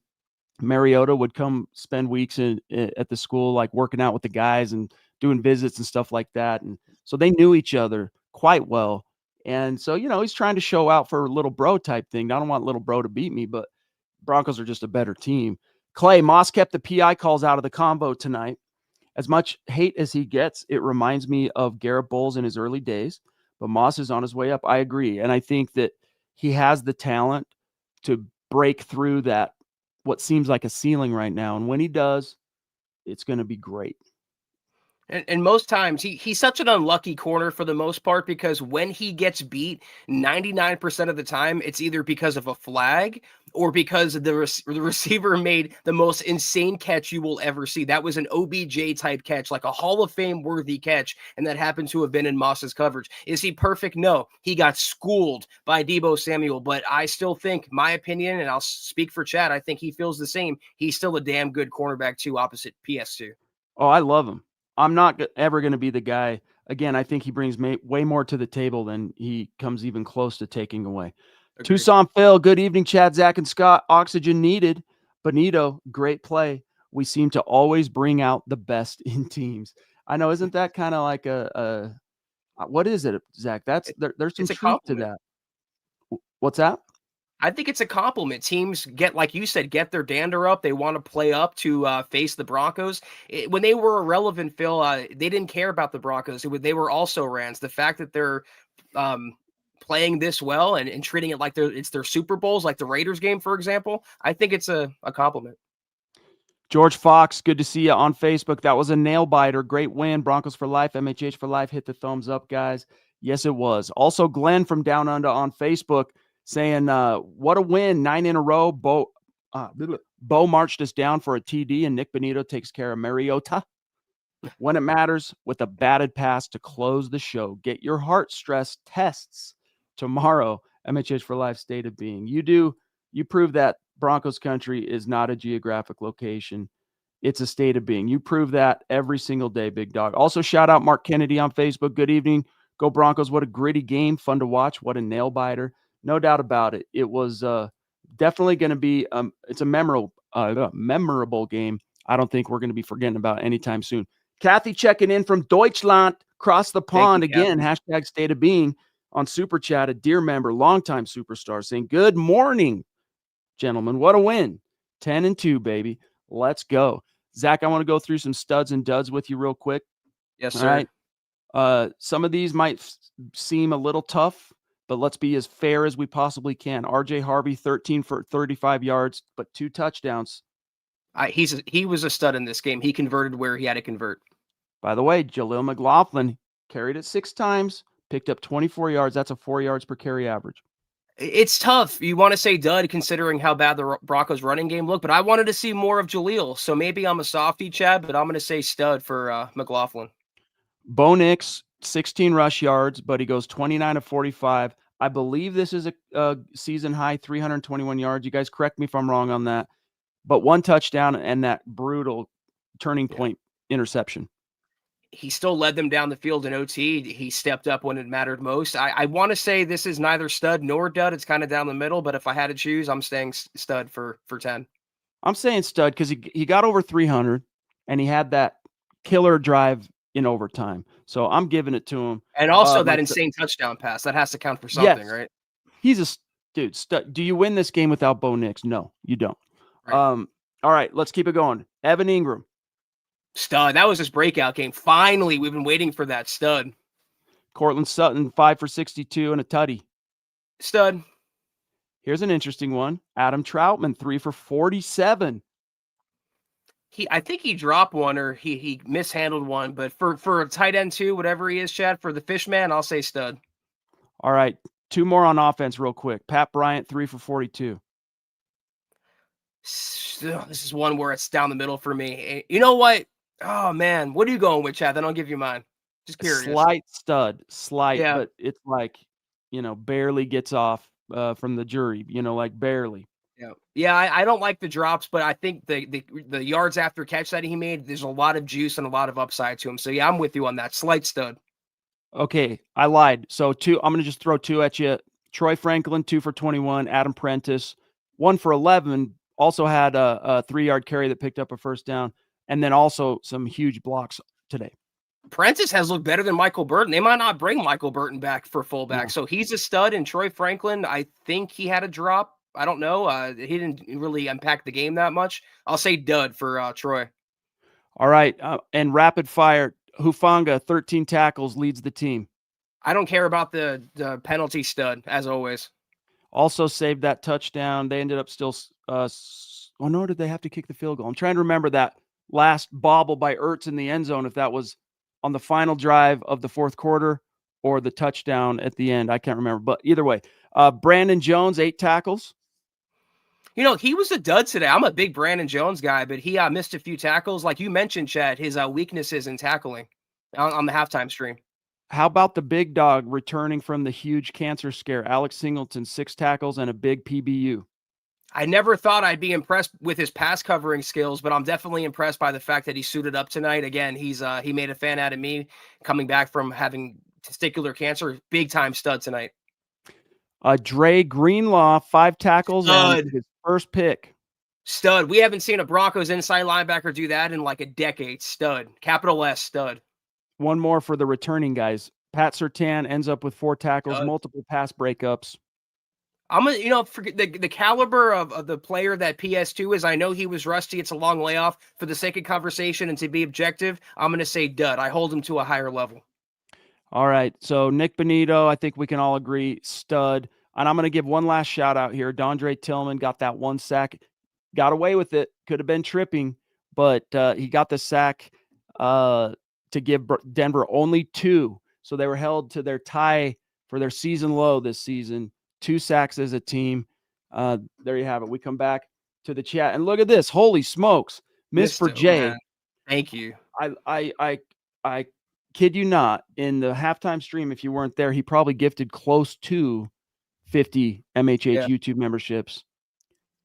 Speaker 2: Mariota would come spend weeks at the school, like working out with the guys and doing visits and stuff like that. And so they knew each other quite well. And so, you know, he's trying to show out for a little bro type thing. I don't want little bro to beat me, but Broncos are just a better team. Clay, Moss kept the PI calls out of the combo tonight. As much hate as he gets, it reminds me of Garrett Bowles in his early days, but Moss is on his way up. I agree. And I think that he has the talent to break through that, what seems like a ceiling right now. And when he does, it's going to be great.
Speaker 1: And most times he's such an unlucky corner for the most part because when he gets beat, 99% of the time it's either because of a flag or because the receiver made the most insane catch you will ever see. That was an OBJ type catch, like a Hall of Fame worthy catch, and that happened to have been in Moss's coverage. Is he perfect? No. He got schooled by Deebo Samuel, but I still think, my opinion, and I'll speak for Chad, I think he feels the same. He's still a damn good cornerback too, opposite PS2.
Speaker 2: Oh, I love him. I'm not ever going to be the guy. Again, I think he brings way more to the table than he comes even close to taking away.
Speaker 1: Agreed.
Speaker 2: Tucson Phil, good evening, Chad, Zach, and Scott. Oxygen needed. Bonitto, great play. We seem to always bring out the best in teams. I know, isn't that kind of like a what is it, Zach? There's some
Speaker 1: It's a
Speaker 2: truth to
Speaker 1: compliment.
Speaker 2: that. What's that?
Speaker 1: I think it's a compliment. Teams get, like you said, get their dander up. They want to play up to face the Broncos. When they were irrelevant, Phil, they didn't care about the Broncos. They were also Rams. The fact that they're playing this well and treating it like it's their Super Bowls, like the Raiders game, for example, I think it's a compliment.
Speaker 2: George Fox, good to see you on Facebook. That was a nail biter. Great win. Broncos for life, MHH for life. Hit the thumbs up, guys. Yes, it was. Also, Glenn from Down Under on Facebook saying, what a win. 9 in a row. Bo marched us down for a TD, and Nik Bonitto takes care of Mariota when it matters with a batted pass to close the show. Get your heart stress tests tomorrow. MHH for life, state of being. You prove that Broncos country is not a geographic location. It's a state of being. You prove that every single day, big dog. Also, shout out Mark Kennedy on Facebook. Good evening. Go Broncos. What a gritty game. Fun to watch. What a nail biter. No doubt about it. It was definitely going to be it's a memorable game. I don't think we're going to be forgetting about anytime soon. Kathy checking in from Deutschland, across the pond again. Hashtag state of being on Super Chat. A dear member, longtime superstar, saying, good morning, gentlemen. What a win. 10-2, baby. Let's go. Zach, I want to go through some studs and duds with you real quick.
Speaker 1: Yes, sir.
Speaker 2: All right. Some of these might seem a little tough, but let's be as fair as we possibly can. RJ Harvey, 13 for 35 yards, but 2 touchdowns.
Speaker 1: He was a stud in this game. He converted where he had to convert.
Speaker 2: By the way, Jaleel McLaughlin carried it 6 times, picked up 24 yards. That's a 4 yards per carry average.
Speaker 1: It's tough. You want to say dud considering how bad the Broncos running game looked, but I wanted to see more of Jaleel. So maybe I'm a softie, Chad, but I'm going to say stud for McLaughlin.
Speaker 2: Bo Nix, 16 rush yards, but he goes 29 of 45. I believe this is a season high, 321 yards. You guys correct me if I'm wrong on that. But 1 touchdown and that brutal turning point interception.
Speaker 1: He still led them down the field in OT. He stepped up when it mattered most. I want to say this is neither stud nor dud. It's kind of down the middle, but if I had to choose, I'm staying stud for 10.
Speaker 2: I'm saying stud because he got over 300 and he had that killer drive in overtime. So I'm giving it to him.
Speaker 1: And also that insane touchdown pass. That has to count for something, right?
Speaker 2: He's a dude. Stud. Do you win this game without Bo Nix? No, you don't. Right. All right, let's keep it going. Evan Ingram.
Speaker 1: Stud. That was his breakout game. Finally, we've been waiting for that. Stud.
Speaker 2: Courtland Sutton, 5 for 62 and a tutty.
Speaker 1: Stud.
Speaker 2: Here's an interesting one. Adam Troutman, 3 for 47.
Speaker 1: I think he dropped one or he mishandled one, but for a tight end too, whatever he is, Chad, for the fish man, I'll say stud.
Speaker 2: All right. 2 more on offense real quick. Pat Bryant, 3 for 42.
Speaker 1: This is one where it's down the middle for me. You know what? Oh man, what are you going with, Chad? Then I'll give you mine. Just curious.
Speaker 2: Slight stud,
Speaker 1: Yeah.
Speaker 2: but it's like, barely gets off from the jury, like barely.
Speaker 1: Yeah. I don't like the drops, but I think the yards after catch that he made, there's a lot of juice and a lot of upside to him. So yeah, I'm with you on that. Slight stud.
Speaker 2: Okay, I lied. So 2, I'm going to just throw 2 at you. Troy Franklin, 2 for 21. Adam Prentice, 1 for 11. Also had a 3-yard carry that picked up a first down. And then also some huge blocks today.
Speaker 1: Prentice has looked better than Michael Burton. They might not bring Michael Burton back for fullback. Yeah. So he's a stud. And Troy Franklin, I think he had a drop. I don't know. He didn't really impact the game that much. I'll say dud for Troy.
Speaker 2: All right. And rapid fire, Hufanga, 13 tackles, leads the team.
Speaker 1: I don't care about the penalty, stud, as always.
Speaker 2: Also saved that touchdown. They ended up still nor did they have to kick the field goal. I'm trying to remember that last bobble by Ertz in the end zone, if that was on the final drive of the fourth quarter or the touchdown at the end. I can't remember. But either way, Brandon Jones, 8 tackles.
Speaker 1: He was a dud today. I'm a big Brandon Jones guy, but he missed a few tackles. Like you mentioned, Chad, his weaknesses in tackling on the halftime stream.
Speaker 2: How about the big dog returning from the huge cancer scare? Alex Singleton, 6 tackles and a big PBU.
Speaker 1: I never thought I'd be impressed with his pass covering skills, but I'm definitely impressed by the fact that he suited up tonight. Again, he made a fan out of me coming back from having testicular cancer. Big time stud tonight.
Speaker 2: Dre Greenlaw, 5 tackles and his first pick.
Speaker 1: Stud. We haven't seen a Broncos inside linebacker do that in like a decade. Stud. Capital S, stud.
Speaker 2: One more for the returning guys. Pat Surtain ends up with 4 tackles, multiple pass breakups.
Speaker 1: I'm gonna, forget the caliber of the player that PS2 is. I know he was rusty. It's a long layoff. For the sake of conversation and to be objective, I'm gonna say dud. I hold him to a higher level.
Speaker 2: All right. So Nik Bonitto, I think we can all agree, stud. And I'm gonna give one last shout out here. Dondre Tillman got that 1 sack, got away with it. Could have been tripping, but he got the sack to give Denver only 2. So they were held to their tie for their season low this season. 2 sacks as a team. There you have it. We come back to the chat and look at this. Holy smokes. Miss for Jay.
Speaker 1: Man. Thank you.
Speaker 2: I kid you not, in the halftime stream, if you weren't there, he probably gifted close to 50 MHH YouTube memberships.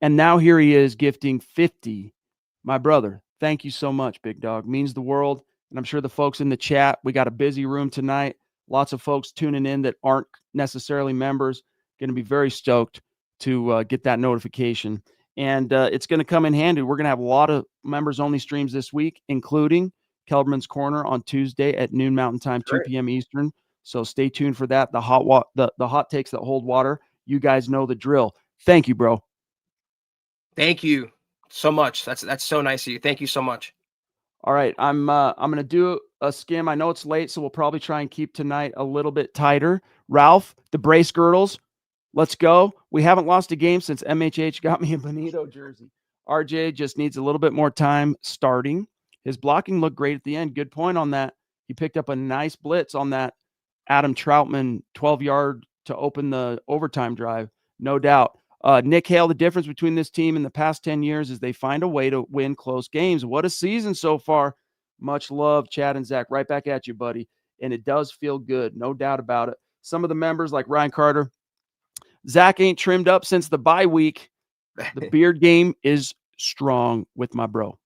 Speaker 2: And now here he is gifting 50. My brother, thank you so much, big dog. Means the world. And I'm sure the folks in the chat, we got a busy room tonight. Lots of folks tuning in that aren't necessarily members. Going to be very stoked to get that notification. And it's going to come in handy. We're going to have a lot of members-only streams this week, including Kelberman's Corner on Tuesday at noon Mountain Time, 2 p.m. Eastern. So stay tuned for that. The hot takes that hold water. You guys know the drill. Thank you, bro.
Speaker 1: Thank you so much. That's so nice of you. Thank you so much.
Speaker 2: All right, I'm going to do a skim. I know it's late, so we'll probably try and keep tonight a little bit tighter. Ralph, the brace girdles. Let's go. We haven't lost a game since MHH got me a Bonitto jersey. RJ just needs a little bit more time starting. His blocking looked great at the end. Good point on that. He picked up a nice blitz on that Adam Troutman 12-yard to open the overtime drive, no doubt. Nick Hale, the difference between this team in the past 10 years is they find a way to win close games. What a season so far. Much love, Chad and Zach. Right back at you, buddy. And it does feel good, no doubt about it. Some of the members like Ryan Carter, Zach ain't trimmed up since the bye week. The beard game is strong with my bro.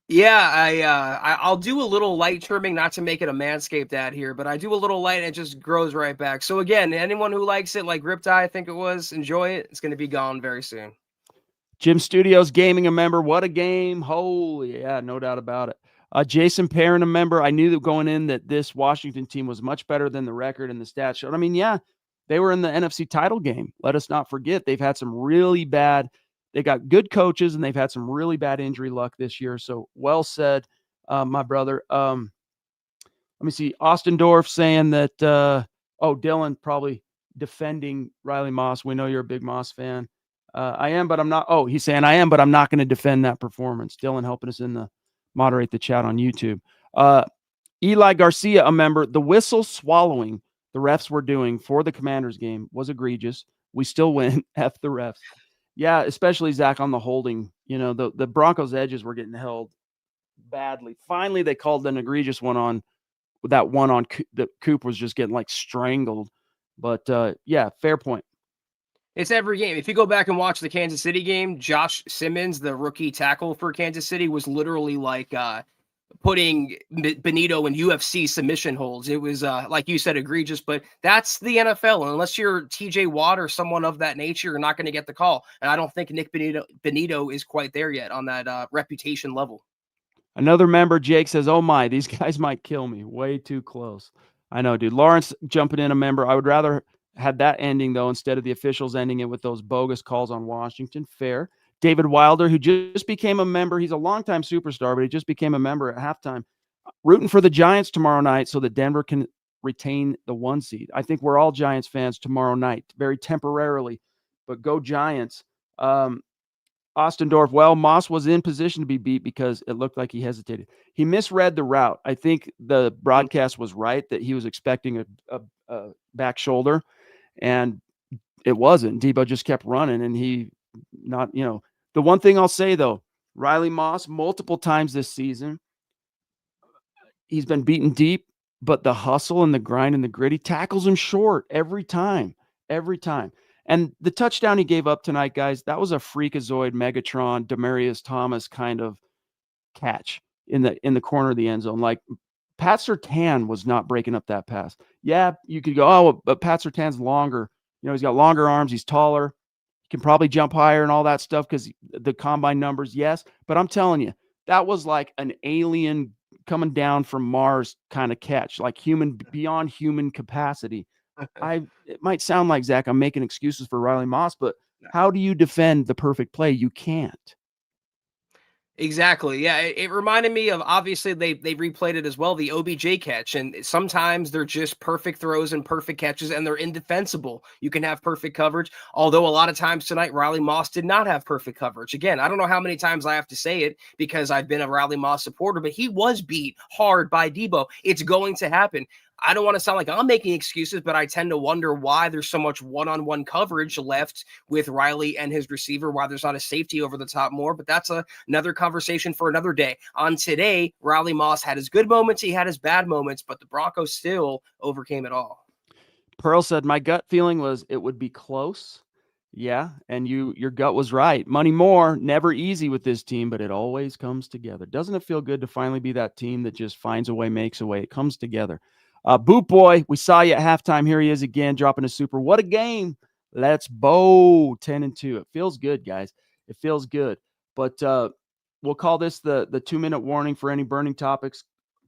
Speaker 1: Yeah, I'll do a little light trimming, not to make it a Manscaped ad here, but I do a little light and it just grows right back. So again, anyone who likes it, like Riptide, I think it was, enjoy it. It's going to be gone very soon.
Speaker 2: Jim Studios Gaming, a member. What a game. Holy, yeah, no doubt about it. Jason Perrin, a member. I knew that going in that this Washington team was much better than the record and the stats showed. I mean, yeah, they were in the NFC title game. Let us not forget they've had some really bad. They got good coaches and they've had some really bad injury luck this year. So well said, my brother. Let me see. Austin Dorff saying that, Dylan probably defending Riley Moss. We know you're a big Moss fan. I am, but I'm not. Oh, he's saying I am, but I'm not going to defend that performance. Dylan helping us moderate the chat on YouTube. Eli Garcia, a member, the whistle swallowing the refs were doing for the Commanders game was egregious. We still win. F the refs. Yeah, especially Zach on the holding. You know, the Broncos edges were getting held badly. Finally, they called an egregious one on that one on the Coop was just getting like strangled. But yeah, fair point.
Speaker 1: It's every game. If you go back and watch the Kansas City game, Josh Simmons, the rookie tackle for Kansas City, was literally like putting Bonitto in UFC submission holds. It was, like you said, egregious, but that's the NFL. Unless you're TJ Watt or someone of that nature, you're not going to get the call. And I don't think Nik Bonitto is quite there yet on that reputation level.
Speaker 2: Another member, Jake, says, oh my, these guys might kill me. Way too close. I know, dude. Lawrence jumping in, a member. I would rather had that ending, though, instead of the officials ending it with those bogus calls on Washington. Fair. David Wilder, who just became a member. He's a longtime superstar, but he just became a member at halftime. Rooting for the Giants tomorrow night so that Denver can retain the 1 seed. I think we're all Giants fans tomorrow night, very temporarily, but go Giants. Austin Dorff, well, Moss was in position to be beat because it looked like he hesitated. He misread the route. I think the broadcast was right that he was expecting a back shoulder, and it wasn't. Debo just kept running, and he not, you know. The one thing I'll say, though, Riley Moss, multiple times this season, he's been beaten deep, but the hustle and the grind and the grit, he tackles him short every time. And the touchdown he gave up tonight, guys, that was a freakazoid Megatron, Demaryius Thomas kind of catch in the corner of the end zone. Like, Pat Surtain was not breaking up that pass. Yeah, you could go, oh, but Pat Surtain's longer. You know, he's got longer arms. He's taller. He can probably jump higher and all that stuff because the combine numbers, yes. But I'm telling you, that was like an alien coming down from Mars kind of catch, like beyond human capacity. It might sound like, Zach, I'm making excuses for Riley Moss, but how do you defend the perfect play? You can't.
Speaker 1: Exactly. Yeah, it reminded me of, obviously they replayed it as well, the OBJ catch, and sometimes they're just perfect throws and perfect catches, and they're indefensible. You can have perfect coverage, although a lot of times tonight Riley Moss did not have perfect coverage. Again, I don't know how many times I have to say it because I've been a Riley Moss supporter, but he was beat hard by Debo. It's going to happen. I don't want to sound like I'm making excuses, but I tend to wonder why there's so much one-on-one coverage left with Riley and his receiver, why there's not a safety over the top more, but that's another conversation for another day. On today, Riley Moss had his good moments, he had his bad moments, but the Broncos still overcame it all.
Speaker 2: Pearl said, my gut feeling was it would be close. Yeah, and your gut was right. Money more, never easy with this team, but it always comes together. Doesn't it feel good to finally be that team that just finds a way, makes a way? It comes together. Boot Boy, we saw you at halftime. Here he is again, dropping a super. What a game. Let's bow 10-2. It feels good, guys. It feels good. But we'll call this the 2-minute warning for any burning topics,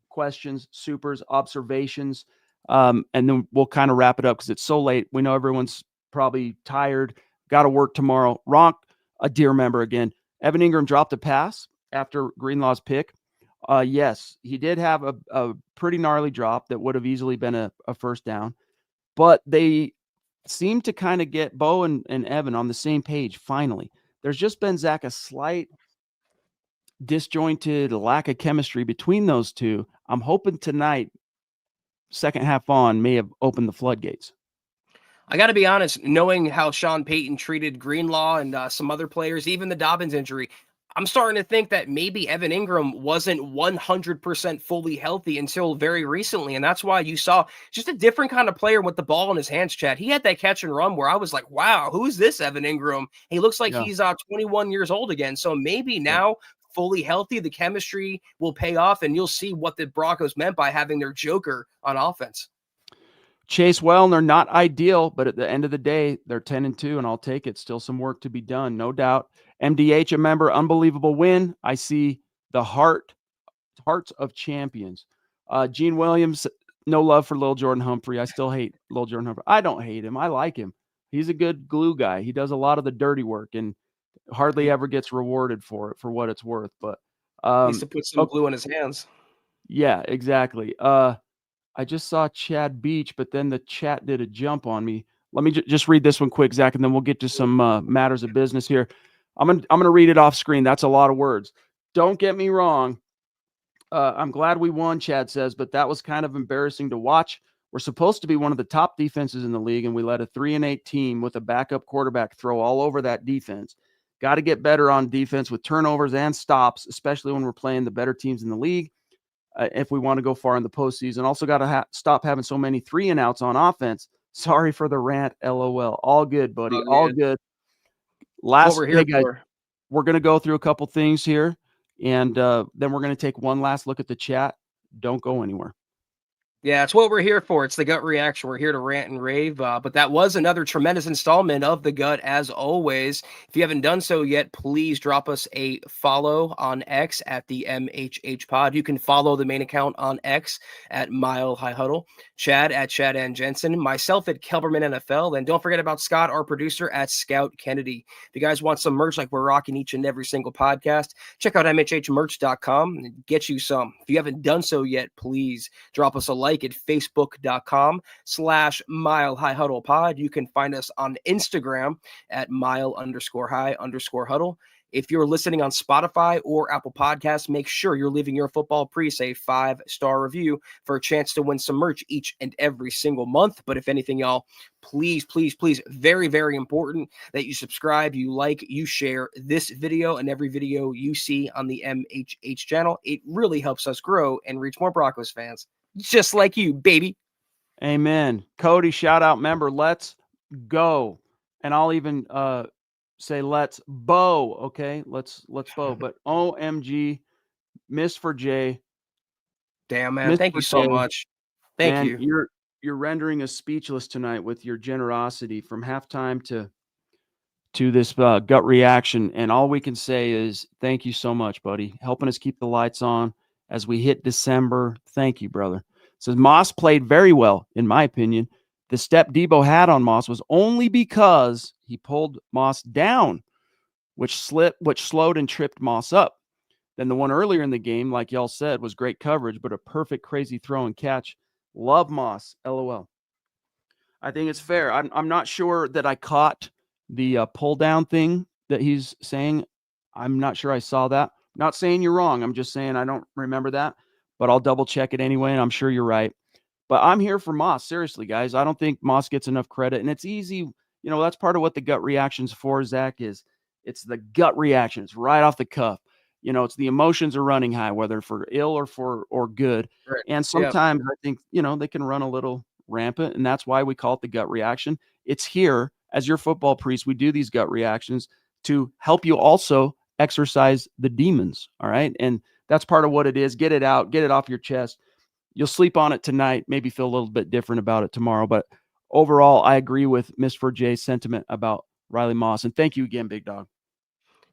Speaker 2: questions, supers, observations. And then we'll kind of wrap it up because it's so late. We know everyone's probably tired. Got to work tomorrow. Ronk, a dear member again. Evan Ingram dropped a pass after Greenlaw's pick. Yes, he did have a pretty gnarly drop that would have easily been a first down, but they seem to kind of get Bo and Evan on the same page. Finally, there's just been, Zach, a slight disjointed lack of chemistry between those two. I'm hoping tonight, second half on, may have opened the floodgates.
Speaker 1: I got to be honest, knowing how Sean Payton treated Greenlaw and some other players, even the Dobbins injury, I'm starting to think that maybe Evan Ingram wasn't 100% fully healthy until very recently. And that's why you saw just a different kind of player with the ball in his hands, Chad. He had that catch and run where I was like, wow, who is this Evan Ingram? He looks like he's 21 years old again. So maybe now fully healthy, the chemistry will pay off and you'll see what the Broncos meant by having their joker on offense.
Speaker 2: Chase Wellner, not ideal, but at the end of the day, they're 10-2, and I'll take it. Still some work to be done, no doubt. MDH, a member, unbelievable win. I see the hearts of champions. Gene Williams, no love for Lil Jordan Humphrey. I still hate Lil Jordan Humphrey. I don't hate him. I like him. He's a good glue guy. He does a lot of the dirty work and hardly ever gets rewarded for it, for what it's worth. But
Speaker 1: needs to put some glue in his hands.
Speaker 2: Yeah, exactly. I just saw Chad Beach, but then the chat did a jump on me. Let me just read this one quick, Zach, and then we'll get to some matters of business here. I'm gonna read it off screen. That's a lot of words. Don't get me wrong. I'm glad we won, Chad says, but that was kind of embarrassing to watch. We're supposed to be one of the top defenses in the league, and we let a 3-8 team with a backup quarterback throw all over that defense. Got to get better on defense with turnovers and stops, especially when we're playing the better teams in the league. If we want to go far in the postseason, also got to stop having so many 3-and-outs on offense. Sorry for the rant, LOL. All good, buddy. All good.
Speaker 1: What we're here for.
Speaker 2: We're going to go through a couple things here, and then we're going to take one last look at the chat. Don't go anywhere.
Speaker 1: Yeah, it's what we're here for. It's the gut reaction. We're here to rant and rave. But that was another tremendous installment of The Gut, as always. If you haven't done so yet, please drop us a follow on X at the MHH Pod. You can follow the main account on X at Mile High Huddle, Chad at Chad and Jensen, myself at Kelberman NFL, and don't forget about Scott, our producer, at Scout Kennedy. If you guys want some merch like we're rocking each and every single podcast, check out MHHmerch.com and get you some. If you haven't done so yet, please drop us a like at facebook.com/Mile High Huddle Pod. You can find us on Instagram at Mile_High_Huddle. If you're listening on Spotify or Apple Podcasts, make sure you're leaving your football priest a 5-star review for a chance to win some merch each and every single month. But if anything, y'all, please, very, very important that you subscribe, you like, you share this video and every video you see on the MHH channel. It really helps us grow and reach more Broncos fans, just like you, baby.
Speaker 2: Amen. Cody, shout out member. Let's go. And I'll even say let's bow. Okay, let's bow. But OMG, Miss for J.
Speaker 1: Damn, man. Thank you so much. Thank you.
Speaker 2: You're rendering us speechless tonight with your generosity from halftime to this gut reaction. And all we can say is thank you so much, buddy. Helping us keep the lights on as we hit December. Thank you, brother. Says Moss played very well, in my opinion. The step Debo had on Moss was only because he pulled Moss down, which slowed and tripped Moss up. Then the one earlier in the game, like y'all said, was great coverage, but a perfect crazy throw and catch. Love Moss, LOL. I think it's fair. I'm not sure that I caught the pull down thing that he's saying. I'm not sure I saw that. Not saying you're wrong. I'm just saying I don't remember that, but I'll double check it anyway, and I'm sure you're right. But I'm here for Moss. Seriously, guys. I don't think Moss gets enough credit, and it's easy. That's part of what the gut reaction's for, Zach, is it's the gut reaction. It's right off the cuff. It's the emotions are running high, whether for ill or good.
Speaker 1: Right.
Speaker 2: And sometimes I think, they can run a little rampant, and that's why we call it the gut reaction. It's here as your football priest. We do these gut reactions to help you also exercise the demons. All right. And that's part of what it is. Get it out, get it off your chest. You'll sleep on it tonight, maybe feel a little bit different about it tomorrow. But overall, I agree with Mr. J's sentiment about Riley Moss. And thank you again, Big Dog.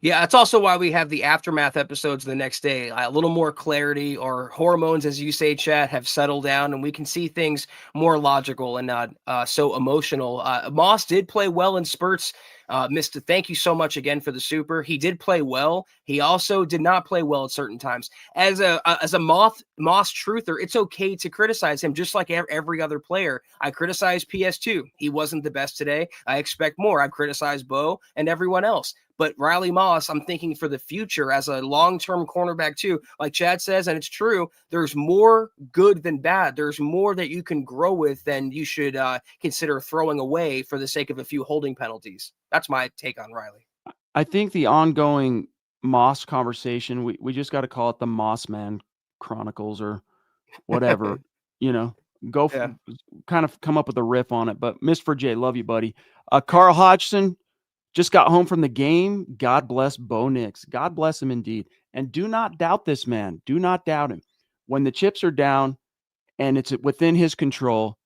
Speaker 1: Yeah, that's also why we have the aftermath episodes the next day. A little more clarity, or hormones, as you say, Chad, have settled down, and we can see things more logical and not so emotional. Moss did play well in spurts. Mr. Thank you so much again for the super. He did play well. He also did not play well at certain times. As a Moss truther, it's okay to criticize him, just like every other player. I criticize PS2. He wasn't the best today. I expect more. I've criticized Bo and everyone else. But Riley Moss, I'm thinking for the future as a long-term cornerback too, like Chad says, and it's true, there's more good than bad. There's more that you can grow with than you should consider throwing away for the sake of a few holding penalties. That's my take on Riley.
Speaker 2: I think the ongoing Moss conversation, we just got to call it the Moss Man Chronicles or whatever, kind of come up with a riff on it. But Miss for J, love you, buddy. Carl Hodgson just got home from the game. God bless Bo Nix. God bless him indeed. And do not doubt this man. Do not doubt him. When the chips are down and it's within his control,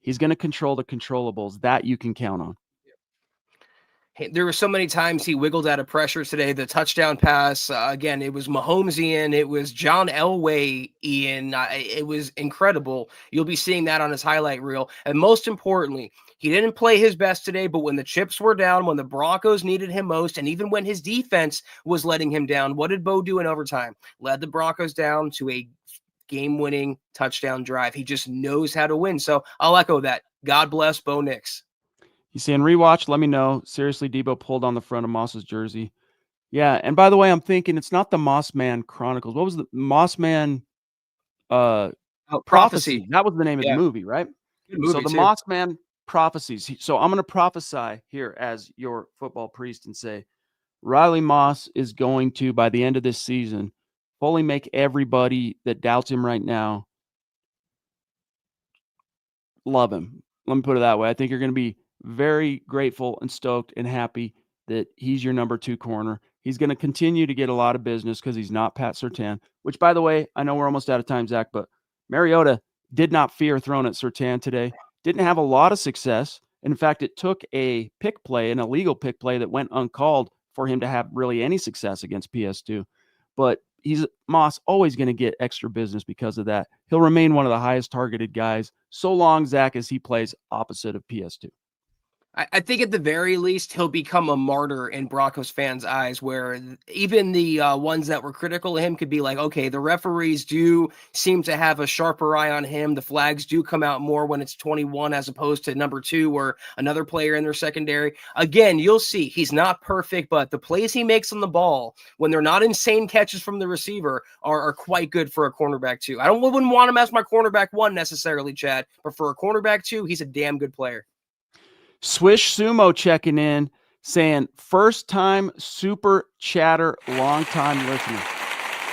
Speaker 2: he's going to control the controllables. That you can count on.
Speaker 1: There were so many times he wiggled out of pressure today. The touchdown pass, again, it was Mahomes-ian. It was John Elway-ian. It was incredible. You'll be seeing that on his highlight reel. And most importantly, he didn't play his best today, but when the chips were down, when the Broncos needed him most, and even when his defense was letting him down, what did Bo do in overtime? Led the Broncos down to a game-winning touchdown drive. He just knows how to win. So I'll echo that. God bless Bo Nix.
Speaker 2: He's saying rewatch. Let me know. Seriously, Debo pulled on the front of Moss's jersey. Yeah, and by the way, I'm thinking it's not the Moss Man Chronicles. What was the Moss Man Prophecy? That was the name of the movie, right?
Speaker 1: Good movie,
Speaker 2: so the
Speaker 1: too.
Speaker 2: Moss Man Prophecies. So I'm going to prophesy here as your football priest and say Riley Moss is going to, by the end of this season, fully make everybody that doubts him right now love him. Let me put it that way. I think you're going to be very grateful and stoked and happy that he's your number 2 corner. He's going to continue to get a lot of business because he's not Pat Surtain, which, by the way, I know we're almost out of time, Zach, but Mariota did not fear throwing at Surtain today. Didn't have a lot of success. In fact, it took a pick play, an illegal pick play that went uncalled for him to have really any success against PS2. But Moss always going to get extra business because of that. He'll remain one of the highest targeted guys so long, Zach, as he plays opposite of PS2.
Speaker 1: I think at the very least, he'll become a martyr in Broncos fans' eyes, where even the ones that were critical of him could be like, okay, the referees do seem to have a sharper eye on him. The flags do come out more when it's 21 as opposed to number 2 or another player in their secondary. Again, you'll see he's not perfect, but the plays he makes on the ball when they're not insane catches from the receiver are quite good for a cornerback 2. Wouldn't want him as my cornerback 1 necessarily, Chad, but for a cornerback 2, he's a damn good player.
Speaker 2: Swish Sumo checking in, saying, first time super chatter, long time listener.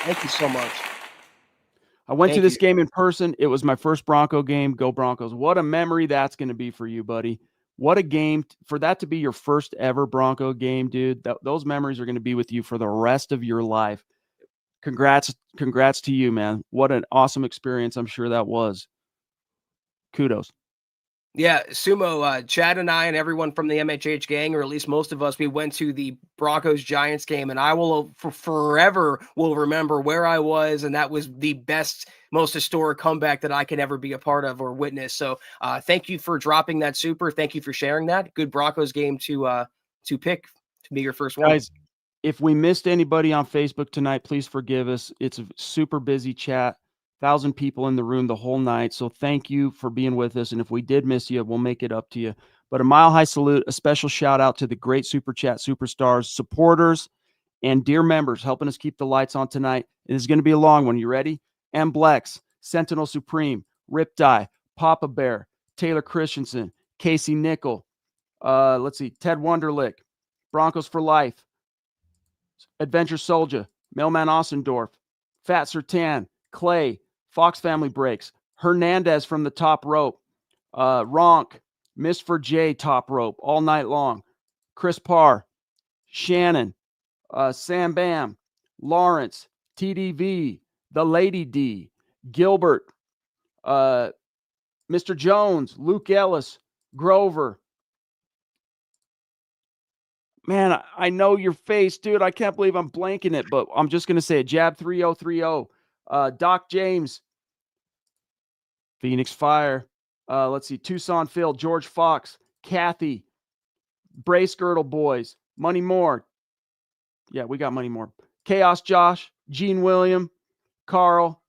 Speaker 1: Thank you so much.
Speaker 2: I went to this game in person. It was my first Bronco game. Go Broncos. What a memory that's going to be for you, buddy. What a game. For that to be your first ever Bronco game, dude, those memories are going to be with you for the rest of your life. Congrats to you, man. What an awesome experience I'm sure that was. Kudos.
Speaker 1: Yeah, Sumo, Chad and I and everyone from the MHH gang, or at least most of us, we went to the Broncos-Giants game, and I will forever will remember where I was, and that was the best, most historic comeback that I can ever be a part of or witness. So thank you for dropping that super. Thank you for sharing that. Good Broncos game to pick to be your first one.
Speaker 2: Guys, if we missed anybody on Facebook tonight, please forgive us. It's a super busy chat. 1,000 people in the room the whole night. So thank you for being with us. And if we did miss you, we'll make it up to you. But a mile high salute, a special shout out to the great Super Chat superstars, supporters, and dear members helping us keep the lights on tonight. It is going to be a long one. You ready? M. Blex, Sentinel Supreme, Riptide, Papa Bear, Taylor Christensen, Casey Nickel. Let's see, Ted Wunderlich, Broncos for Life, Adventure Soldier, Mailman Ossendorf, Fat Sertan, Clay, Fox Family Breaks, Hernandez from the top rope, Ronk, Miss for J top rope all night long, Chris Parr, Shannon, Sam Bam, Lawrence, TDV, The Lady D, Gilbert, Mr. Jones, Luke Ellis, Grover. Man, I know your face, dude. I can't believe I'm blanking it, but I'm just going to say it. Jab 3030. Doc James, Phoenix Fire. Let's see. Tucson Phil, George Fox, Kathy, Brace Girdle Boys, Money Moore. Yeah, we got Money Moore. Chaos Josh, Gene William, Carl,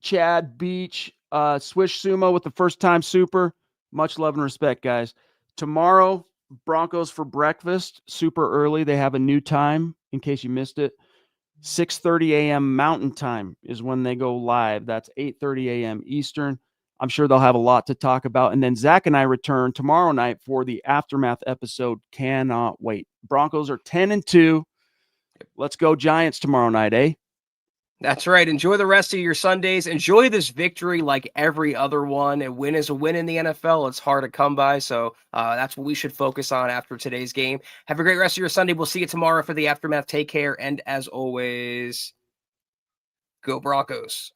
Speaker 2: Chad Beach, Swish Sumo with the first time super. Much love and respect, guys. Tomorrow, Broncos for breakfast, super early. They have a new time in case you missed it. 6:30 a.m. Mountain Time is when they go live. That's 8:30 a.m. Eastern. I'm sure they'll have a lot to talk about. And then Zach and I return tomorrow night for the Aftermath episode. Cannot wait. Broncos are 10-2. Let's go Giants tomorrow night, eh?
Speaker 1: That's right. Enjoy the rest of your Sundays. Enjoy this victory like every other one. A win is a win in the NFL. It's hard to come by. So that's what we should focus on after today's game. Have a great rest of your Sunday. We'll see you tomorrow for the Aftermath. Take care. And as always, go Broncos.